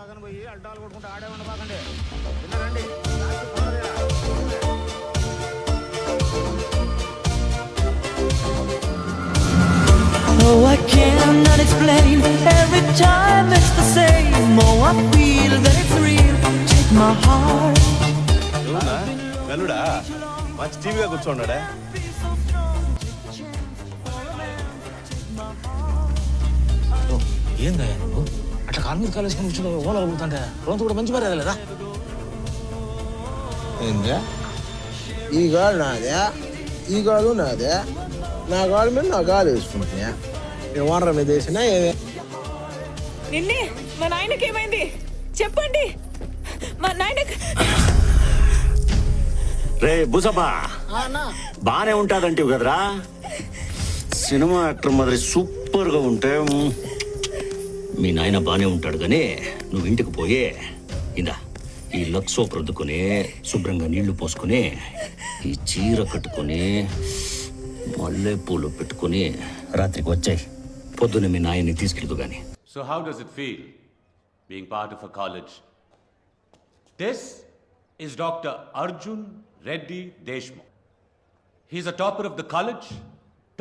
తాగని పోయి అడ్డాలు కొట్టుకుంటూ ఆడే ఉండబాకండి. రండి. Oh, I cannot explain. Every time it's the same. Oh, I feel that it's real. Take my heart. గలుడా మంచి టీవీగా కూర్చోన్నాడా? ఏందా నువ్వు అట్లా కాలు మీద కాలేసుకుని కూర్చుని ఓలా అడుగుతుంటే రోజు కూడా మంచి మర్యాద లేదా? ఏందా ఈ గాలు నాదే, ఈ గాలు నాదే, నా గాలు మీద నా గాలు వేసుకుంటున్నా. నేను ఓనర్ మీద వేసినా ఏదే. నిన్నే మా నాయనకి ఏమైంది చెప్పండి. మా నాయనకి రే బుసబా బానే ఉంటాదంటివి కదరా. సినిమా యాక్టర్ మాదిరి సూపర్ గా ఉంటే మీ నాయన బానే ఉంటాడు కానీ నువ్వు ఇంటికి పోయే ఇందా ఈ లక్స్ సోప్ రుద్దుకొని శుభ్రంగా నీళ్లు పోసుకొని ఈ చీర కట్టుకొని మల్లె పూలు పెట్టుకొని రాత్రికి వచ్చాయి. పొద్దున్న మీ నాయన్ని తీసుకెళ్తూ గాని. So how does it feel being part of a college? This is Dr. Arjun Reddy Deshmukh. He's a topper of the college,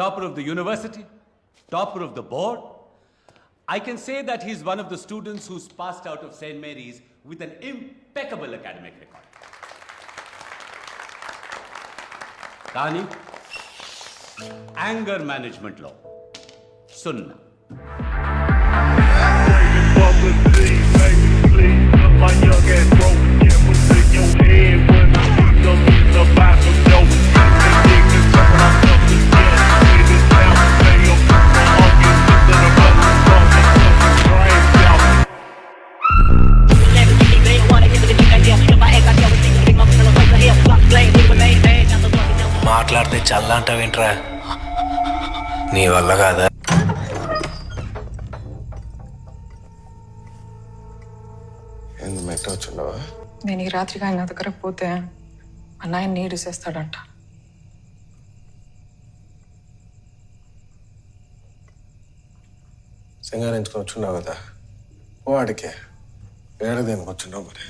topper of the university, topper of the board. I can say that he's one of the students who's passed out of St. Mary's with an impeccable academic record. Kani, anger management law, Sunna. మాట్లాడితే చల్ల అంటావేంట్రా? నీ వల్ల కాదా? ఎందుకు మెట్ట వచ్చుండవా? నేను ఈ రాత్రికి ఆయన దగ్గరకు పోతే మా నాయన నీరుసేస్తాడంట. సింగారించుకొని వచ్చున్నావు కదా, వాడికే వేరేదేనికి వచ్చున్నావు మరి.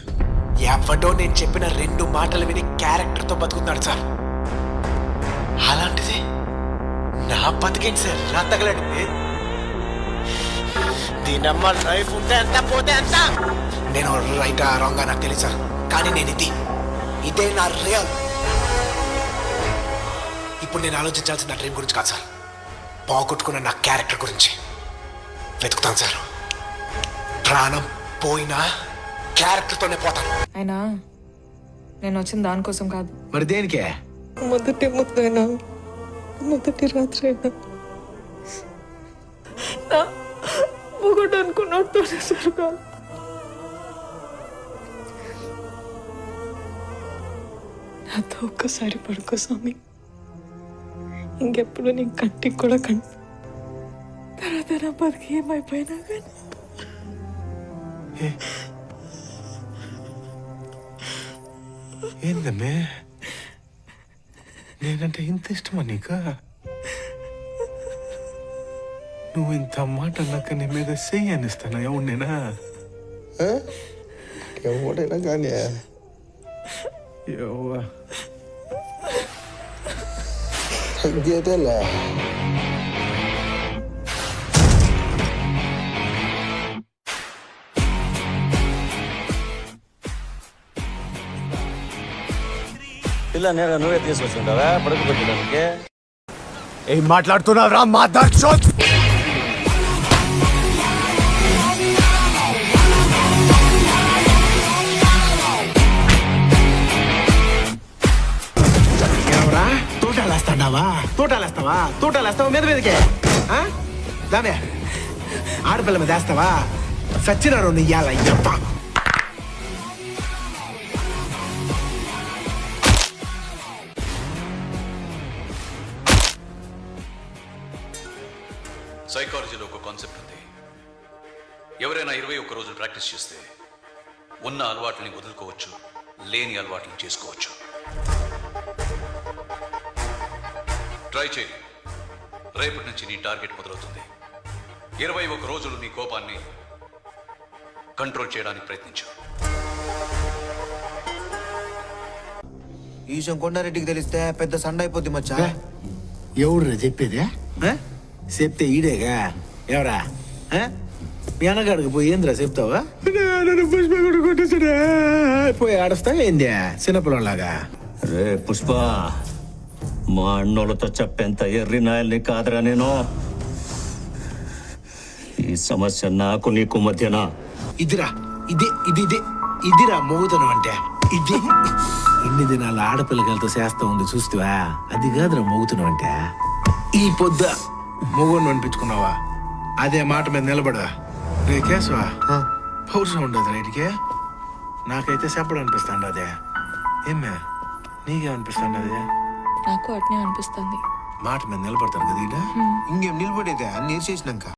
ఎవడో నేను చెప్పిన 2 మాటలు విని క్యారెక్టర్తో బతుకుతున్నాడు సార్. అలాంటిది నా బతికేంటి సార్ ఇలా తగలండి. దీనమ్మ లైఫ్ ఉంటే ఎంత పోతే ఎంత. నేను రైటా రాంగా నాకు తెలియదు సార్, కానీ నేను ఇదే నా రియల్. ఇప్పుడు నేను ఆలోచించాల్సిన నా డ్రీమ్ గురించి కాదు సార్, పోగొట్టుకున్న నా క్యారెక్టర్ గురించి వెతుకుతాను సార్. ప్రాణం పోయినా క్యారెక్టర్తోనే పోతాను. అయినా నేను వచ్చిన దానికోసం కాదు. మరి దేనికే? మొదటి ముద్దైనా మొదటి రాత్రి అయినా నా మొగడు అనుకున్నట్టు సరుకాలి. నాతో ఒక్కసారి పడుకో స్వామి, ఇంకెప్పుడు నీ కంటికి కూడా తర్వాత నా బతికి ఏమైపోయినా కానీ ఏందమ్మే, నేనంటే ఇంత ఇష్టమా నీకు? నువ్వు ఇంత మాట అన్నాక నీ మీద చెయ్యి అనిస్తానా? ఎవడైనా ఎవడైనా కానీ తగ్గేదేలే. పిల్ల నేరుగా నువ్వే తీసుకొచ్చుంటావా పడుకు పెట్టడానికి? ఏం మాట్లాడుతున్నావు రా మాదర్ చోద్? ఎవరా తోటాలేస్తావా మీద మీదకే దానే ఆడపిల్ల మీద వేస్తావా? సచ్చినారు నీ ఇయ్యాల ఎప్ప. సైకాలజీలో ఒక కాన్సెప్ట్ ఉంది. ఎవరైనా 21 రోజులు ప్రాక్టీస్ చేస్తే ఉన్న అలవాట్లని వదులుకోవచ్చు, లేని అలవాట్లను చేసుకోవచ్చు. ట్రై చేయి. రేపటి నుంచి నీ టార్గెట్ మొదలవుతుంది. 21 రోజులు నీ కోపాన్ని కంట్రోల్ చేయడానికి ప్రయత్నించు. ఈ విషయం కొండారెడ్డికి తెలిస్తే పెద్ద సండ అయిపోద్ది మచ్చా. ఎవడురా చెప్పేదే చెప్తే ఈడేగా ఎవరా మీ అన్నగాడికి పోయి ఏంద్రా చెప్తావా? పోయి ఆడస్తావా ఏంది చిన్నపిల్లలాగా? రే పుష్ప, మా అన్నోళ్ళతో చెప్పేంత ఎర్రి నాయల్ని కాదురా నేను. ఈ సమస్య నాకు నీకు మధ్యన. ఇదిరా ఇదిరా మోగుతాను అంటే ఇది. ఇన్ని దినాలు ఆడపిల్లకాయలతో చేస్తా ఉంది చూస్తావా? అది కాదురా మోగుతున్నావు అంటే. ఈ పొద్దు మొగుడిని అనిపించుకున్నావా? అదే మాట మీద నిలబడదా? రే కేశవా, పౌరుషం ఉండదు రైట్కి. నాకైతే చెప్పడం అనిపిస్తాండి అదే. ఏమే నీకేమనిపిస్తాండి అదే? నాకు అట్నే అనిపిస్తుంది. మాట మీద నిలబడతాను కదా ఈడ. ఇంకేం నిలబడేదే అన్ని చేసినాక